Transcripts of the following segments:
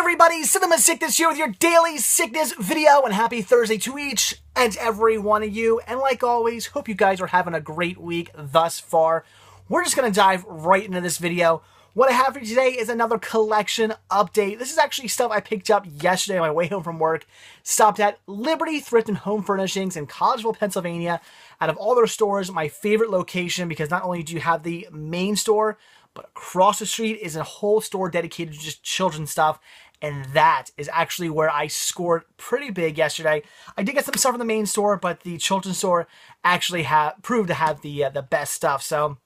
everybody, Cinema Sickness here with your daily sickness video, and happy Thursday to each and every one of you. And like always, hope you guys are having a great week thus far. We're just going to dive right into this video. What I have for you today is another collection update. This is actually stuff I picked up yesterday on my way home from work. Stopped at Liberty Thrift and Home Furnishings in Collegeville, Pennsylvania. Out of all their stores, my favorite location, because not only do you have the main store, but across the street is a whole store dedicated to just children's stuff. And that is actually where I scored pretty big yesterday. I did get some stuff from the main store, but the children's store actually proved to have the best stuff. So,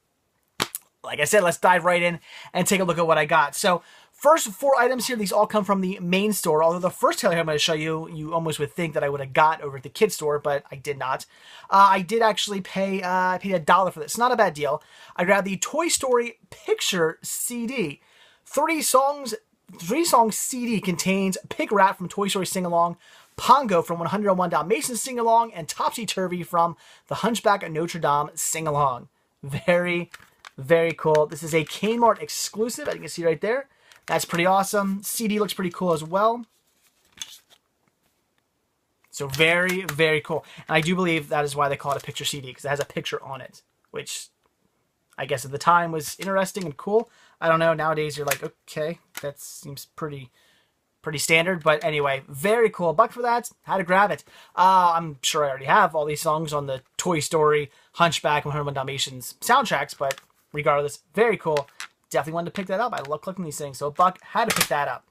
like I said, let's dive right in and take a look at what I got. So, first 4 items here, these all come from the main store. Although the first trailer I'm going to show you, you almost would think that I would have got over at the kids store, but I did not. I did actually pay, I paid $1 for this. Not a bad deal. I grabbed the Toy Story Picture CD. 3 songs CD contains Pig Rat from Toy Story Sing Along, Pongo from 101 Dalmatians Sing Along, and Topsy Turvy from The Hunchback of Notre Dame Sing Along. Very, very cool. This is a Kmart exclusive, as you can see right there. That's pretty awesome. CD looks pretty cool as well. So very, very cool. And I do believe that is why they call it a picture CD, because it has a picture on it, which I guess at the time was interesting and cool. I don't know. Nowadays you're like, okay, that seems pretty standard. But anyway, very cool. $1 for that. Had to grab it. I'm sure I already have all these songs on the Toy Story, Hunchback, and 101 Dalmatians soundtracks, but regardless, very cool. Definitely wanted to pick that up. I love collecting these things. So $1, had to pick that up.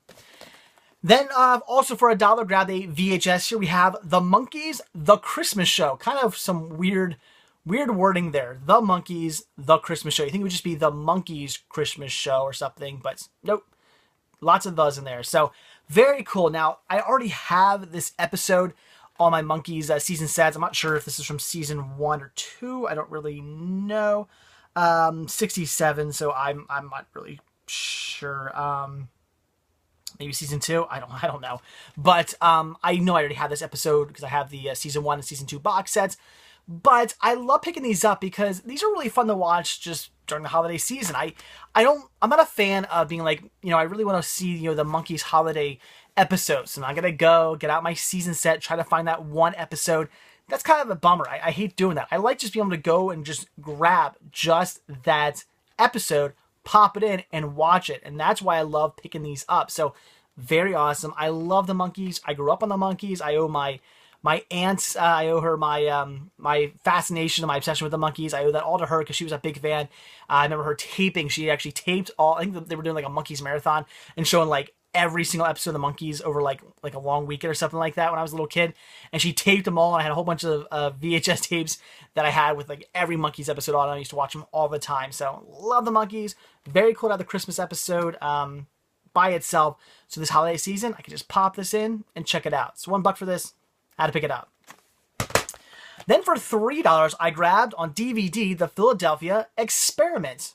Then also for $1, grabbed a VHS. Here we have The Monkees, The Christmas Show. Kind of some weird wording there. The Monkees, The Christmas Show. You think it would just be The Monkees Christmas Show or something, but nope. Lots of those in there. So very cool. Now, I already have this episode on my Monkees season sets. I'm not sure if this is from season 1 or 2. I don't really know. 67, so I'm not really sure. Maybe season 2. I don't know. But I know I already have this episode because I have the season 1 and season 2 box sets. But I love picking these up because these are really fun to watch just during the holiday season. I'm not a fan of being like, I really want to see, the Monkees holiday episodes. And I'm going to go get out my season set, try to find that one episode. That's kind of a bummer. I hate doing that. I like just being able to go and just grab just that episode, pop it in, and watch it. And that's why I love picking these up. So, very awesome. I love the Monkees. I grew up on the Monkees. I owe my aunt, I owe her my fascination and my obsession with the Monkees. I owe that all to her because she was a big fan. I remember her taping. She actually taped I think they were doing like a Monkees marathon and showing like every single episode of the Monkees over like a long weekend or something like that when I was a little kid. And she taped them all. And I had a whole bunch of VHS tapes that I had with like every Monkees episode on. I used to watch them all the time. So love the Monkees. Very cool to have the Christmas episode by itself. So this holiday season, I can just pop this in and check it out. So $1 for this. Had to pick it up. Then for $3, I grabbed on DVD the Philadelphia Experiment.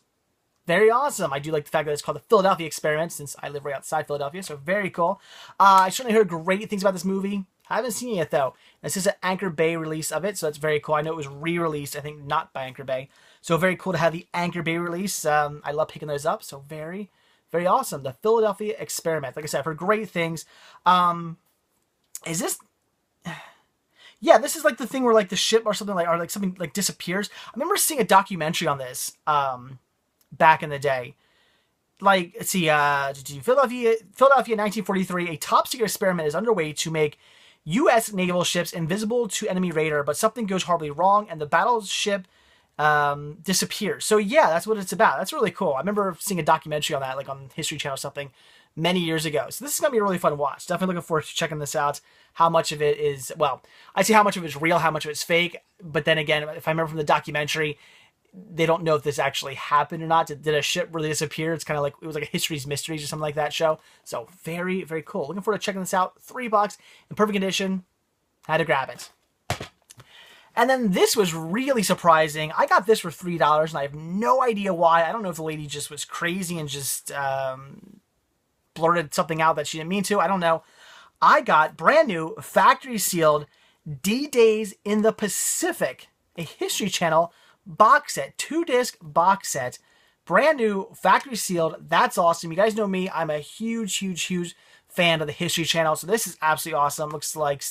Very awesome. I do like the fact that it's called the Philadelphia Experiment since I live right outside Philadelphia, so very cool. I certainly heard great things about this movie. I haven't seen it yet, though. This is an Anchor Bay release of it, so that's very cool. I know it was re-released, I think, not by Anchor Bay. So very cool to have the Anchor Bay release. I love picking those up, so very, very awesome. The Philadelphia Experiment. Like I said, I've heard great things. Is this... Yeah, this is like the thing where like the ship or something like something like disappears. I remember seeing a documentary on this back in the day. Like, let's see, Philadelphia 1943, a top secret experiment is underway to make U.S. naval ships invisible to enemy radar, but something goes horribly wrong and the battleship disappears. So yeah, that's what it's about. That's really cool. I remember seeing a documentary on that, like on History Channel or something, many years ago. So this is going to be a really fun watch. Definitely looking forward to checking this out. How much of it is, well, I see how much of it is real, how much of it's fake. But then again, if I remember from the documentary, they don't know if this actually happened or not. Did a ship really disappear? It's kind of like, it was like a History's Mysteries or something like that show. So very, very cool. Looking forward to checking this out. $3 in perfect condition. Had to grab it. And then this was really surprising. I got this for $3 and I have no idea why. I don't know if the lady just was crazy and just blurted something out that she didn't mean to. I don't know. I got brand new factory sealed D-Days in the Pacific, a History Channel box set, 2-disc box set. brand new, factory sealed. That's awesome. You guys know me. I'm a huge, huge, huge fan of the History Channel. So this is absolutely awesome. Looks like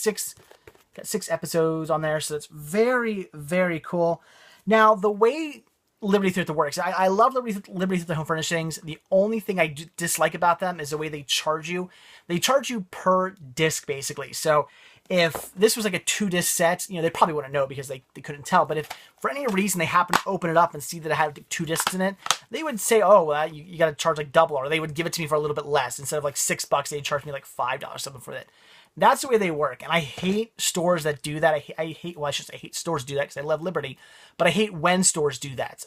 got 6 episodes on there. So it's very, very cool. Now, the way Liberty Thrift works, I love Liberty Thrift Home Furnishings. The only thing I dislike about them is the way they charge you. They charge you per disc, basically. So if this was like a 2-disc set, you know, they probably wouldn't know because they couldn't tell. But if for any reason they happen to open it up and see that it had 2 discs in it, they would say, oh, well, you got to charge like double, or they would give it to me for a little bit less. Instead of like $6, they'd charge me like $5 something for it. That's the way they work. And I hate stores that do that. I hate, well, I should say I hate stores do that because I love Liberty, but I hate when stores do that.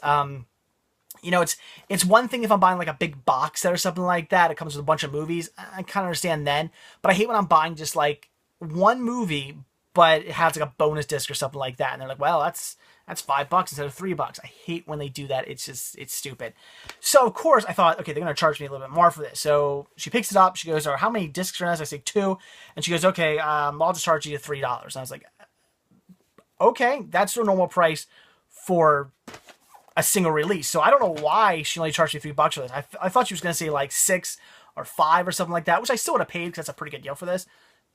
You know, it's one thing if I'm buying like a big box set or something like that. It comes with a bunch of movies. I kind of understand then, but I hate when I'm buying just like one movie, but it has like a bonus disc or something like that. And they're like, well, that's $5 instead of $3. I hate when they do that. It's stupid. So of course I thought, okay, they're going to charge me a little bit more for this. So she picks it up. She goes, how many discs are in this? I say 2. And she goes, okay, I'll just charge you $3. And I was like, okay, that's the normal price for a single release. So I don't know why she only charged me $3 for this. I thought she was going to say like 6 or 5 or something like that, which I still would have paid because that's a pretty good deal for this.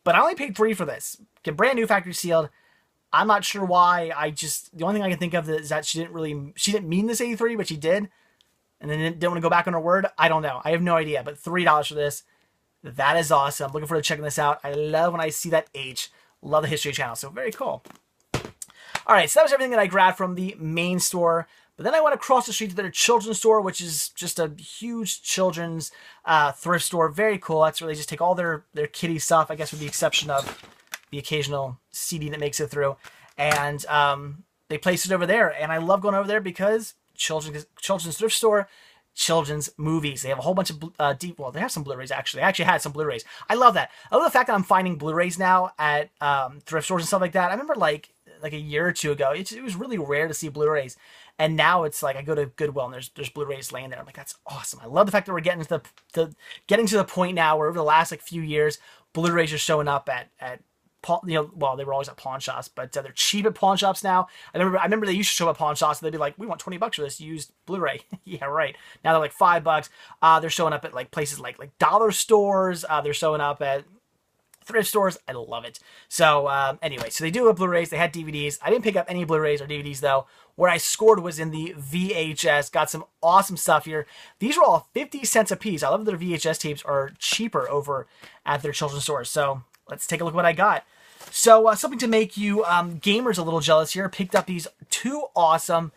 But I only paid $3 for this. Get brand new, factory sealed. I'm not sure why. The only thing I can think of is that she didn't mean to say 3, but she did. And then didn't want to go back on her word. I don't know. I have no idea. But $3 for this. That is awesome. Looking forward to checking this out. I love when I see that H. Love the History Channel. So very cool. All right. So that was everything that I grabbed from the main store. But then I went across the street to their children's store, which is just a huge children's thrift store. Very cool. That's where they just take all their kiddie stuff, I guess with the exception of the occasional CD that makes it through. And they place it over there. And I love going over there because children's thrift store, children's movies. They have a whole bunch of they have some Blu-rays actually. I actually had some Blu-rays. I love that. I love the fact that I'm finding Blu-rays now at thrift stores and stuff like that. I remember like a year or two ago, it was really rare to see Blu-rays. And now it's like I go to Goodwill and there's Blu-rays laying there. I'm like, that's awesome. I love the fact that we're getting to the point now where over the last like few years, Blu-rays are showing up at you know, well, they were always at pawn shops, but they're cheap at pawn shops now. I remember they used to show up at pawn shops and they'd be like, we want $20 for this used Blu-ray. Yeah, right. Now they're like $5. They're showing up at like places like dollar stores. They're showing up at thrift stores. I love it. So anyway, so they do have Blu-rays. They had DVDs. I didn't pick up any Blu-rays or DVDs though. Where I scored was in the VHS. Got some awesome stuff here. These are all 50 cents a piece. I love that their VHS tapes are cheaper over at their children's stores. So let's take a look at what I got. So something to make you gamers a little jealous here. Picked up these 2 awesome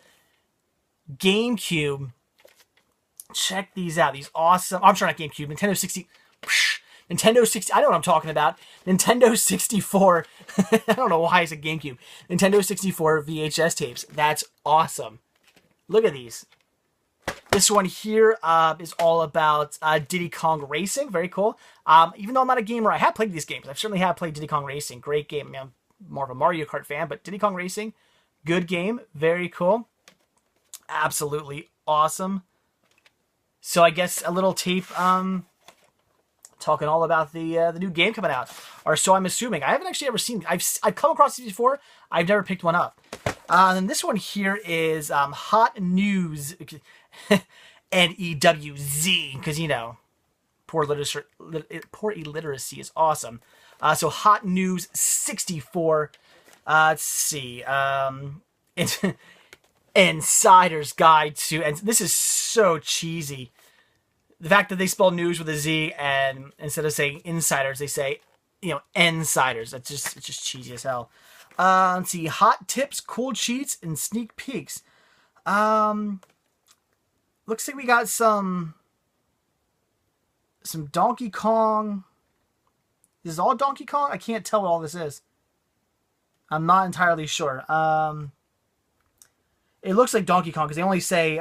GameCube. Check these out. These awesome. I'm sorry, not GameCube. Nintendo 60. Nintendo 60, I know what I'm talking about. Nintendo 64, I don't know why it's a GameCube. Nintendo 64 VHS tapes. That's awesome. Look at these. This one here is all about Diddy Kong Racing. Very cool. Even though I'm not a gamer, I have played these games. I certainly have played Diddy Kong Racing. Great game. I mean, I'm more of a Mario Kart fan, but Diddy Kong Racing, good game. Very cool. Absolutely awesome. So I guess a little tape... talking all about the new game coming out, or so I'm assuming. I haven't actually ever seen. I've come across these before. I've never picked one up. And this one here is Hot News, NEWZ, because you know, poor illiteracy is awesome. So Hot News 64. Let's see. It's Insider's Guide to, and this is so cheesy. The fact that they spell news with a Z and instead of saying insiders, they say, you know, insiders. It's just cheesy as hell. Let's see. Hot tips, cool cheats, and sneak peeks. Looks like we got some Donkey Kong. This is all Donkey Kong? I can't tell what all this is. I'm not entirely sure. It looks like Donkey Kong because they only say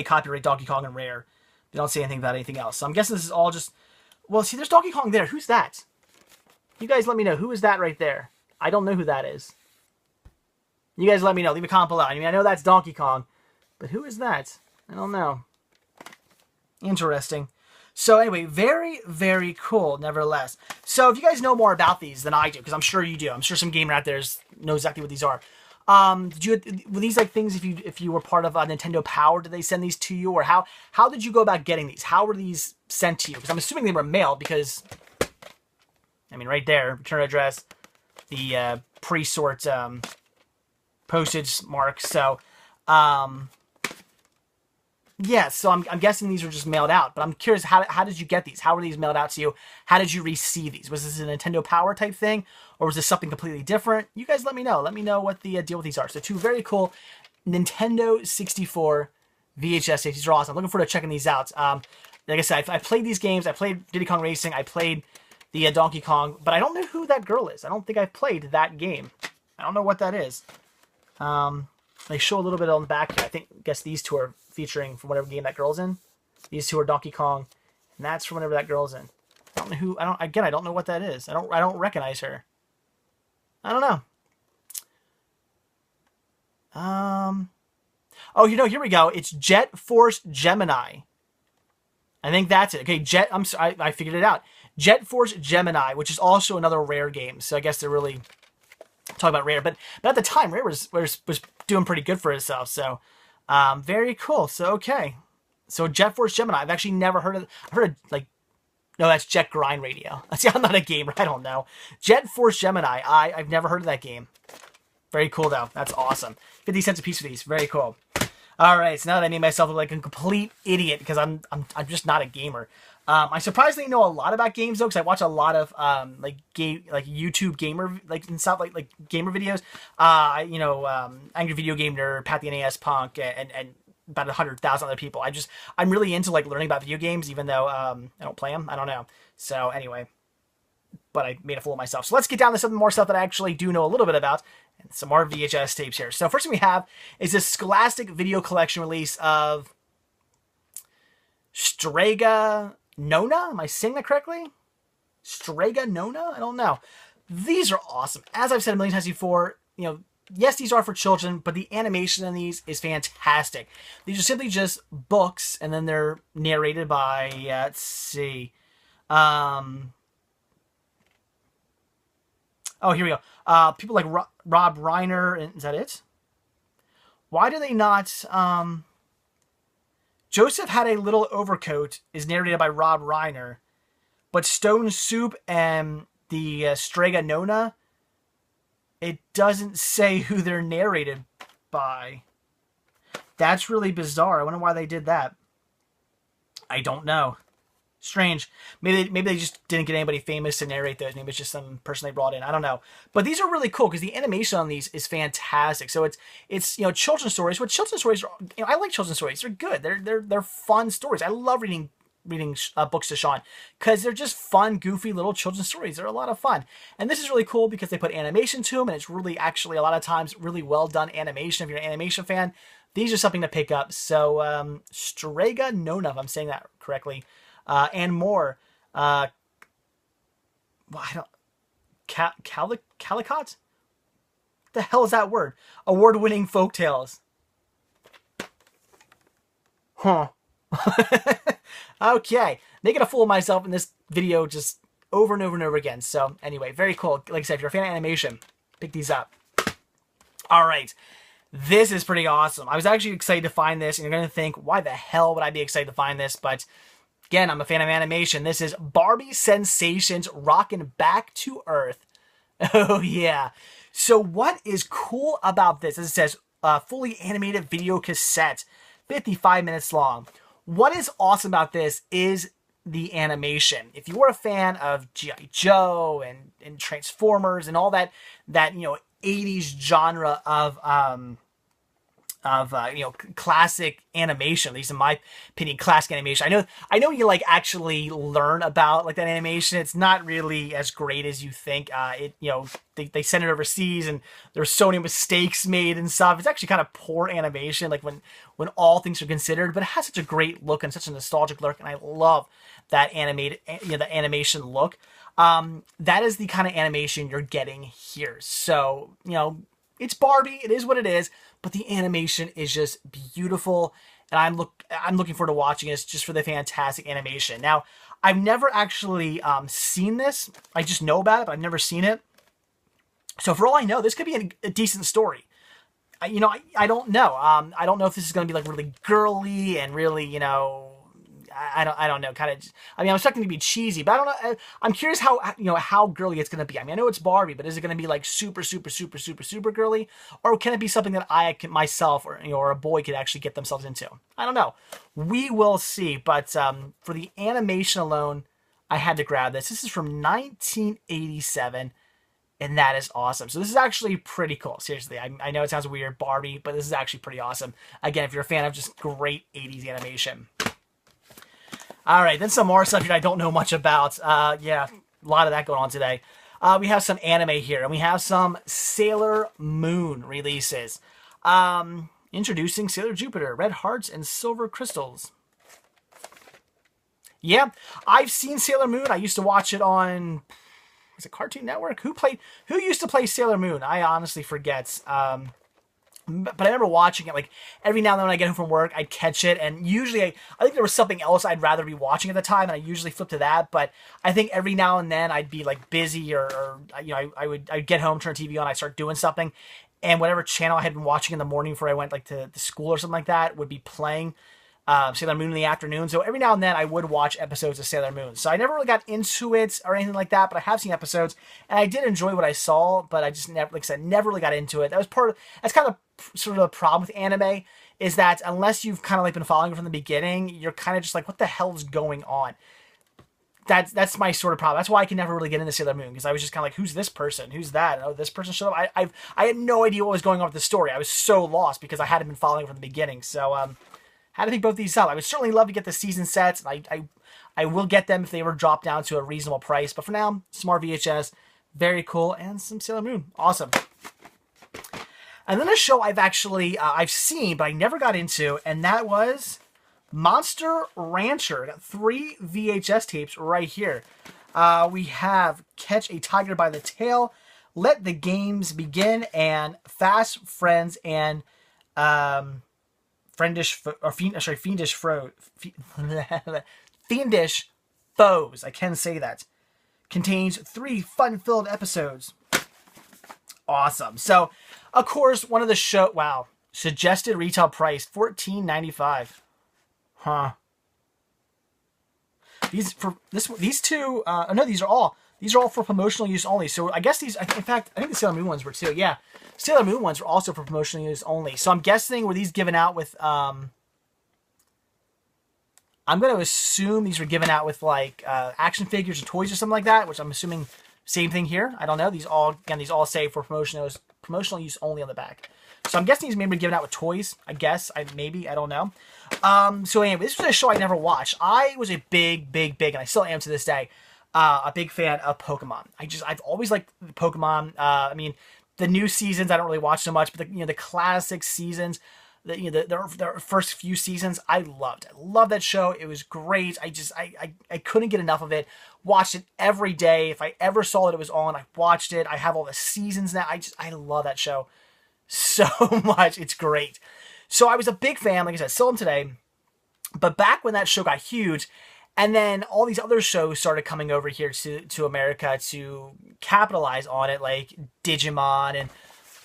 copyright Donkey Kong and Rare. They don't say anything about anything else. So I'm guessing this is all just... Well, see, there's Donkey Kong there. Who's that? You guys let me know. Who is that right there? I don't know who that is. You guys let me know. Leave a comment below. I mean, I know that's Donkey Kong. But who is that? I don't know. Interesting. So anyway, very, very cool, nevertheless. So if you guys know more about these than I do, because I'm sure you do. I'm sure some gamer out there knows exactly what these are. Were these like things if you were part of Nintendo Power? Did they send these to you, or how did you go about getting these? How were these sent to you? Because I'm assuming they were mailed, because I mean, right there, return address, the pre-sort postage mark. So, yeah. So I'm guessing these were just mailed out. But I'm curious, how did you get these? How were these mailed out to you? How did you receive these? Was this a Nintendo Power type thing, or was this something completely different? You guys let me know. Let me know what the deal with these are. So 2 very cool Nintendo 64 VHS tapes. These are awesome. I'm looking forward to checking these out. Like I said, I played these games. I played Diddy Kong Racing. I played the Donkey Kong, but I don't know who that girl is. I don't think I played that game. I don't know what that is. They show a little bit on the back here. Guess these two are featuring from whatever game that girl's in. These two are Donkey Kong, and that's from whatever that girl's in. I don't know who. I don't know what that is. I don't recognize her. I don't know. Oh, here we go. It's Jet Force Gemini. I think that's it. Okay, I'm sorry, I figured it out. Jet Force Gemini, which is also another Rare game. So I guess they're really talking about Rare. But at the time, Rare was doing pretty good for itself. So very cool. So, okay. So Jet Force Gemini. I've actually never heard of... I've heard of, like... No, that's Jet Grind Radio. See, I'm not a gamer. I don't know. Jet Force Gemini. I've never heard of that game. Very cool, though. That's awesome. 50 cents a piece for these. Very cool. All right, so now that I made myself look like a complete idiot because I'm just not a gamer. I surprisingly know a lot about games though, because I watch a lot of YouTube gamer and stuff like gamer videos. Angry Video Game Nerd, Pat the NAS Punk, and about 100,000 other people. I'm really into like learning about video games, even though I don't play them. I don't know. So anyway, but I made a fool of myself. So let's get down to some more stuff that I actually do know a little bit about. And some more VHS tapes here. So first thing we have is this Scholastic Video Collection release of Strega Nona. Am I saying that correctly? Strega Nona? I don't know. These are awesome. As I've said a million times before, yes, these are for children, but the animation in these is fantastic. These are simply just books, and then they're narrated by, let's see, oh, here we go. People like Rob Reiner. Is that it? Why do they not... Joseph Had a Little Overcoat is narrated by Rob Reiner, but Stone Soup and the Strega Nona, it doesn't say who they're narrated by. That's really bizarre. I wonder why they did that. I don't know. Strange. Maybe they just didn't get anybody famous to narrate those. Maybe it's just some person they brought in. I don't know. But these are really cool because the animation on these is fantastic. So it's children's stories. What children's stories are, I like children's stories. They're good. They're fun stories. I love reading books to Sean because they're just fun, goofy little children's stories. They're a lot of fun. And this is really cool because they put animation to them, and it's really actually a lot of times really well done animation. If you're an animation fan, these are something to pick up. So Strega Nona, if I'm saying that correctly. And more. Calicut? What the hell is that word? Award-winning folktales. Huh. Okay. Making a fool of myself in this video just over and over and over again. So, anyway, very cool. Like I said, if you're a fan of animation, pick these up. All right. This is pretty awesome. I was actually excited to find this, and you're going to think, why the hell would I be excited to find this? But... again, I'm a fan of animation. This is Barbie Sensations Rockin' Back to Earth. Oh, yeah. So what is cool about this? As it says, fully animated video cassette, 55 minutes long. What is awesome about this is the animation. If you were a fan of G.I. Joe and Transformers and all that 80s genre of classic animation, at least in my opinion, classic animation. I know you like actually learn about like that animation. It's not really as great as you think. They send it overseas and there's so many mistakes made and stuff. It's actually kind of poor animation, like when all things are considered, but it has such a great look and such a nostalgic look, and I love that the animation look. That is the kind of animation you're getting here. So, it's Barbie. It is what it is. But the animation is just beautiful, and I'm looking forward to watching this just for the fantastic animation. Now, I've never actually seen this. I just know about it, but I've never seen it. So for all I know, this could be a decent story. I don't know. I don't know if this is going to be like really girly and really, I don't know. Kind of. I mean, I'm expecting it to be cheesy, but I don't know. I'm curious how girly it's going to be. I mean, I know it's Barbie, but is it going to be like super, super, super, super, super girly, or can it be something that I can myself or a boy could actually get themselves into? I don't know. We will see. But for the animation alone, I had to grab this. This is from 1987. And that is awesome. So this is actually pretty cool. Seriously, I know it sounds weird, Barbie, but this is actually pretty awesome. Again, if you're a fan of just great 80s animation. All right, then some more stuff here I don't know much about. Yeah, a lot of that going on today. We have some anime here, and we have some Sailor Moon releases. Introducing Sailor Jupiter, Red Hearts and Silver Crystals. Yeah, I've seen Sailor Moon. I used to watch it on... Was it Cartoon Network? Who used to play Sailor Moon? I honestly forget. But I remember watching it, like, every now and then when I get home from work, I'd catch it, and usually, I think there was something else I'd rather be watching at the time, and I usually flip to that, but I think every now and then I'd be, like, busy, or I'd get home, turn TV on, I'd start doing something, and whatever channel I had been watching in the morning before I went, like, to school or something like that would be playing Sailor Moon in the afternoon. So every now and then I would watch episodes of Sailor Moon. So I never really got into it or anything like that, but I have seen episodes and I did enjoy what I saw, but I just never, like I said, never really got into it. That's kind of sort of the problem with anime, is that unless you've kind of like been following it from the beginning, you're kind of just like, what the hell's going on? That's my sort of problem. That's why I can never really get into Sailor Moon, because I was just kind of like, who's this person? Who's that? Oh, this person showed up. I had no idea what was going on with the story. I was so lost because I hadn't been following it from the beginning. So, how to pick both these up. I would certainly love to get the season sets. I will get them if they ever drop down to a reasonable price. But for now, Smart VHS, very cool, and some Sailor Moon, awesome. And then a show I've seen, but I never got into, and that was Monster Rancher. I got 3 VHS tapes right here. We have Catch a Tiger by the Tail, Let the Games Begin, and Fast Friends and Fiendish Foes. I can say that. Contains 3 fun-filled episodes. Awesome. So, of course, one of the show... Wow. Suggested retail price, $14.95. Huh. These two... no, these are all for promotional use only. So, I guess these... In fact, I think the Sailor Moon ones were too. Yeah. Sailor Moon ones were also for promotional use only. So, I'm guessing, were these given out with... I'm going to assume these were given out with, like, action figures or toys or something like that, which I'm assuming... Same thing here. I don't know. These all say for promotional use only on the back. So I'm guessing these may be given out with toys. I guess. I don't know. So anyway, this was a show I never watched. I was a big, and I still am to this day, a big fan of Pokemon. I've always liked Pokemon. I mean, the new seasons I don't really watch so much, but the classic seasons, the first few seasons I loved. I loved that show. It was great. I couldn't get enough of it. Watched it every day. If I ever saw that it was on, I watched it. I have all the seasons now. I love that show so much. It's great. So I was a big fan, like I said, still am today. But back when that show got huge, and then all these other shows started coming over here to America to capitalize on it, like Digimon and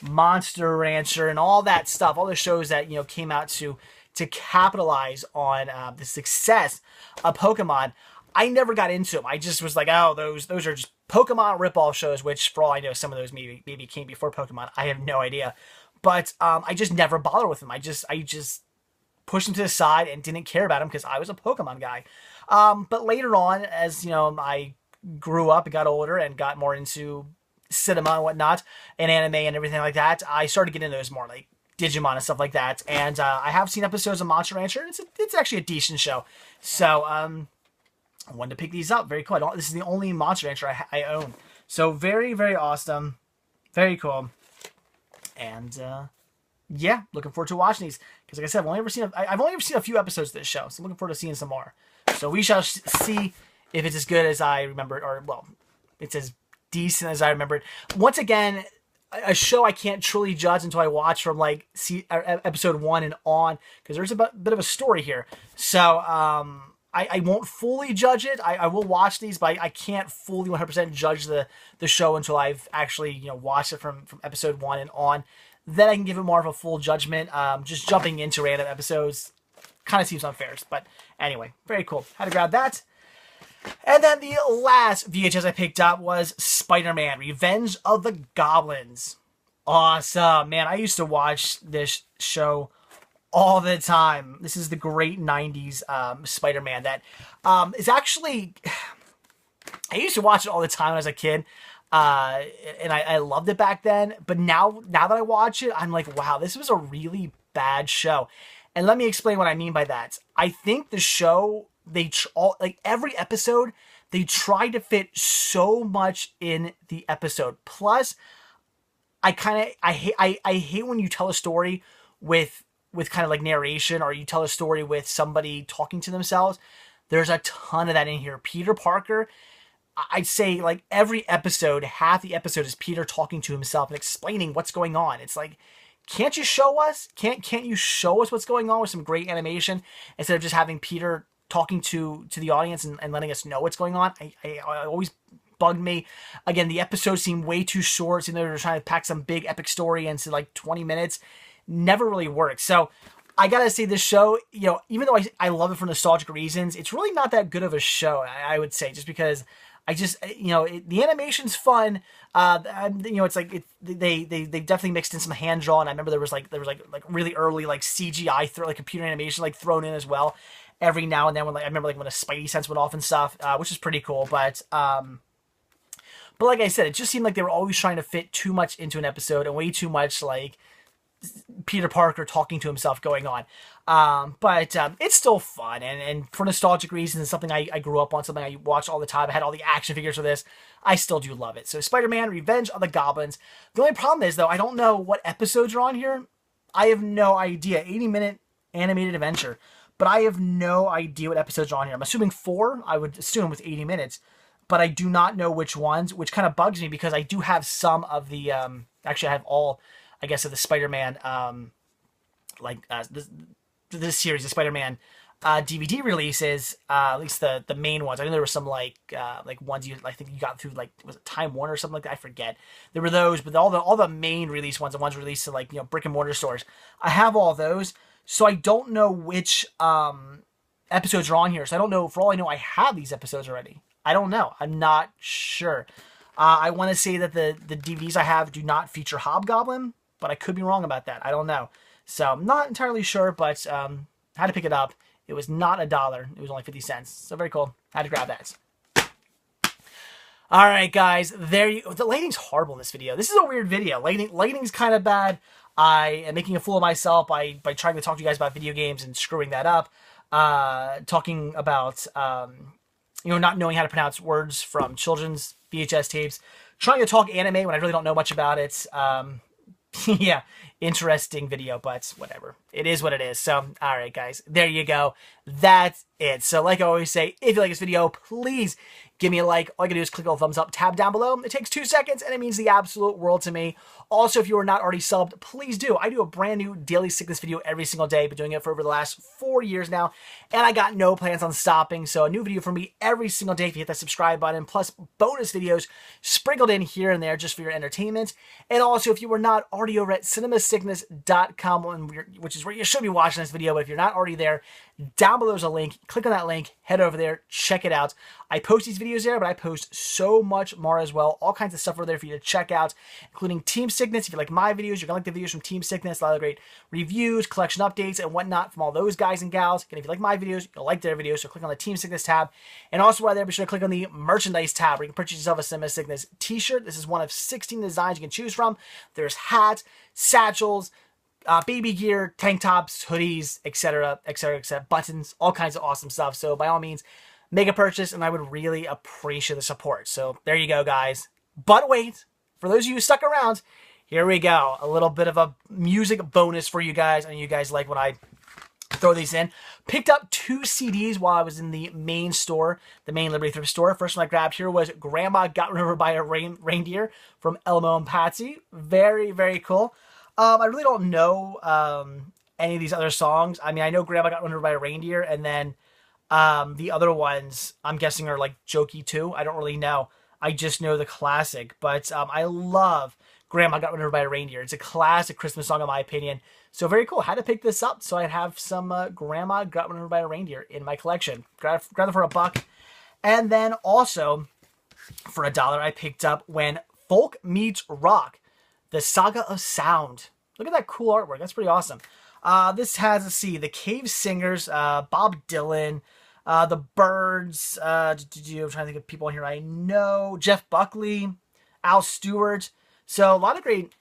Monster Rancher and all that stuff, all the shows that came out to capitalize on the success of Pokemon. I never got into them. I just was like, oh, those are just Pokemon ripoff shows, which for all I know, some of those maybe came before Pokemon. I have no idea. But I just never bothered with them. I just pushed them to the side and didn't care about them because I was a Pokemon guy. But later on, as I grew up and got older and got more into cinema and whatnot, and anime and everything like that, I started getting into those more, like Digimon and stuff like that. And I have seen episodes of Monster Rancher, and it's actually a decent show. So I wanted to pick these up. Very cool. This is the only Monster Rancher I own. So very, very awesome. Very cool. And yeah, looking forward to watching these. Because like I said, I've only ever seen a few episodes of this show. So I'm looking forward to seeing some more. So we shall see if it's as good as I remember, or well, it's as decent as I remembered. Once again, a show I can't truly judge until I watch from like episode 1 and on, because there's a bit of a story here. So I won't fully judge it. I will watch these, but I can't fully 100% judge the show until I've actually watched it from episode 1 and on. then I can give it more of a full judgment. Just jumping into random episodes kind of seems unfair. But anyway, very cool. Had to grab that. And then the last VHS I picked up was Spider-Man: Revenge of the Goblins. Awesome, man. I used to watch this show all the time. This is the great 90s Spider-Man that is actually... I used to watch it all the time when I was a kid. And I loved it back then. But now that I watch it, I'm like, wow, this was a really bad show. And let me explain what I mean by that. I think the show... like every episode, they try to fit so much in the episode. Plus, I hate when you tell a story with kind of like narration, or you tell a story with somebody talking to themselves. There's a ton of that in here. Peter Parker, I'd say like every episode, half the episode is Peter talking to himself and explaining what's going on. It's like, can't you show us? Can't you show us what's going on with some great animation instead of just having Peter talking to the audience and letting us know what's going on? I always bugged me. Again, the episodes seem way too short. Seem they're trying to pack some big epic story into like 20 minutes. Never really works. So I gotta say, this show, you know, even though I love it for nostalgic reasons, it's really not that good of a show, I would say, just because I just, you know, the animation's fun. You know, it's like they definitely mixed in some hand drawn. I remember there was like really early like CGI like computer animation like thrown in as well every now and then, when like I remember like when a Spidey sense went off and stuff, which is pretty cool. But like I said, it just seemed like they were always trying to fit too much into an episode and way too much like Peter Parker talking to himself going on. But it's still fun, and for nostalgic reasons, it's something I grew up on, something I watched all the time. I had all the action figures for this. I still do love it. So Spider-Man: Revenge of the Goblins. The only problem is, though, I don't know what episodes are on here. I have no idea. 80-minute animated adventure, but I have no idea what episodes are on here. I'm assuming 4, I would assume, with 80 minutes, but I do not know which ones, which kind of bugs me because I do have some of the, actually I have all, I guess, of the Spider-Man, this series, the Spider-Man DVD releases, at least the main ones. I know there were some like ones I think you got through, like, was it Time Warner or something like that? I forget. There were those, but all the main release ones, the ones released to, like, you know, brick and mortar stores, I have all those. So I don't know which episodes are on here. So I don't know. For all I know, I have these episodes already. I don't know. I'm not sure. I want to say that the DVDs I have do not feature Hobgoblin, but I could be wrong about that. I don't know. So I'm not entirely sure, but had to pick it up. It was not $1. It was only 50 cents. So very cool. Had to grab that. All right, guys. The lighting's horrible in this video. This is a weird video. Lighting's kind of bad. I am making a fool of myself by trying to talk to you guys about video games and screwing that up. Talking about, you know, not knowing how to pronounce words from children's VHS tapes. Trying to talk anime when I really don't know much about it. Yeah, interesting video, but whatever. It is what it is. So, all right, guys. There you go. That's it. So, like I always say, if you like this video, please give me a like. All you can do is click on the thumbs up tab down below. It takes 2 seconds, and it means the absolute world to me. Also, if you are not already subbed, please do. I do a brand new daily sickness video every single day. Been doing it for over the last 4 years now, and I got no plans on stopping. So a new video from me every single day if you hit that subscribe button, plus bonus videos sprinkled in here and there just for your entertainment. And also, if you were not already over at cinemasickness.com, which is where you should be watching this video, but if you're not already there, down below is a link. Click on that link, head over there, check it out. I post these videos there, but I post so much more as well. All kinds of stuff over there for you to check out, including Team Sickness. If you like my videos, you're going to like the videos from Team Sickness. A lot of great reviews, collection updates, and whatnot from all those guys and gals. And if you like my videos, you'll like their videos, so click on the Team Sickness tab. And also while there, be sure to click on the merchandise tab where you can purchase yourself a Cinema Sickness t-shirt. This is one of 16 designs you can choose from. There's hats, satchels, baby gear, tank tops, hoodies, etc., etc., etc., buttons, all kinds of awesome stuff. So by all means, make a purchase, and I would really appreciate the support. So there you go, guys. But wait, for those of you who stuck around, here we go. A little bit of a music bonus for you guys. I know you guys like when I throw these in. Picked up 2 CDs while I was in the main store, the main Liberty Thrift store. First one I grabbed here was Grandma Got Run Over by a Reindeer from Elmo and Patsy. Very, very cool. I really don't know any of these other songs. I mean, I know Grandma Got Run Over by a Reindeer, and then the other ones I'm guessing are like jokey too. I don't really know. I just know the classic. But I love Grandma Got Run Over by a Reindeer. It's a classic Christmas song in my opinion. So very cool. Had to pick this up so I'd have some Grandma Got Run Over by a Reindeer in my collection. Grab them for $1. And then also, for $1, I picked up When Folk Meets Rock, The Saga of Sound. Look at that cool artwork. That's pretty awesome. This has, let's see, the Cave Singers, Bob Dylan, the Byrds, I'm trying to think of people here I know, Jeff Buckley, Al Stewart. So a lot of great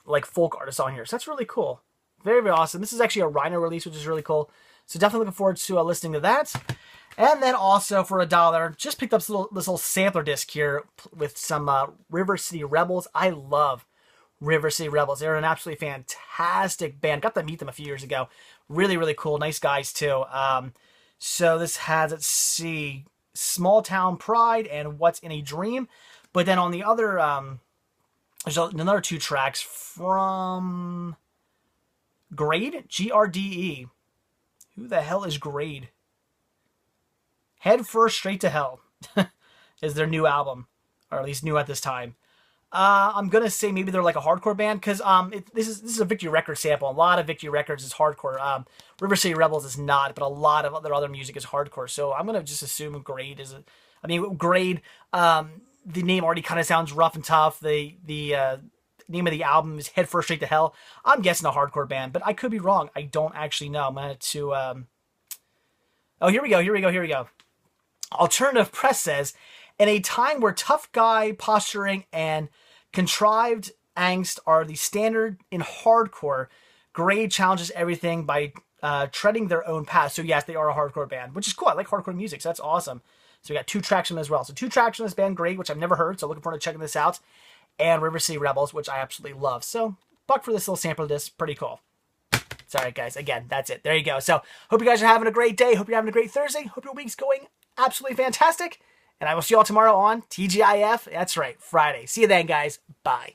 like folk artists on here. So that's really cool. Very, very awesome. This is actually a Rhino release, which is really cool. So definitely looking forward to listening to that. And then also for $1, just picked up this little sampler disc here with some River City Rebels. I love River City Rebels. They're an absolutely fantastic band. Got to meet them a few years ago. Really, really cool. Nice guys too. So this has, let's see, Small Town Pride and What's in a Dream. But then on the other, there's another 2 tracks from Grade, Grde. Who the hell is Grade? Head First Straight to Hell is their new album, or at least new at this time. I'm gonna say maybe they're like a hardcore band because this is a Victory Records sample. A lot of Victory Records is hardcore. River City Rebels is not, but a lot of their other music is hardcore. So I'm gonna just assume Grade is. Grade. The name already kind of sounds rough and tough. The name of the album is Head First Straight to Hell. I'm guessing a hardcore band, but I could be wrong. I don't actually know. I'm gonna to. Oh, here we go. Alternative Press says, in a time where tough guy posturing and contrived angst are the standard in hardcore, Grade challenges everything by treading their own path. So yes, they are a hardcore band, which is cool. I like hardcore music, so that's awesome. So we got 2 tracks from them as well. So 2 tracks from this band, Grade, which I've never heard, so looking forward to checking this out, and River City Rebels, which I absolutely love. So $1 for this little sampler disc, pretty cool. Sorry guys, again, that's it. There you go. So hope you guys are having a great day. Hope you're having a great Thursday. Hope your week's going absolutely fantastic. And I will see you all tomorrow on TGIF. That's right, Friday. See you then, guys. Bye.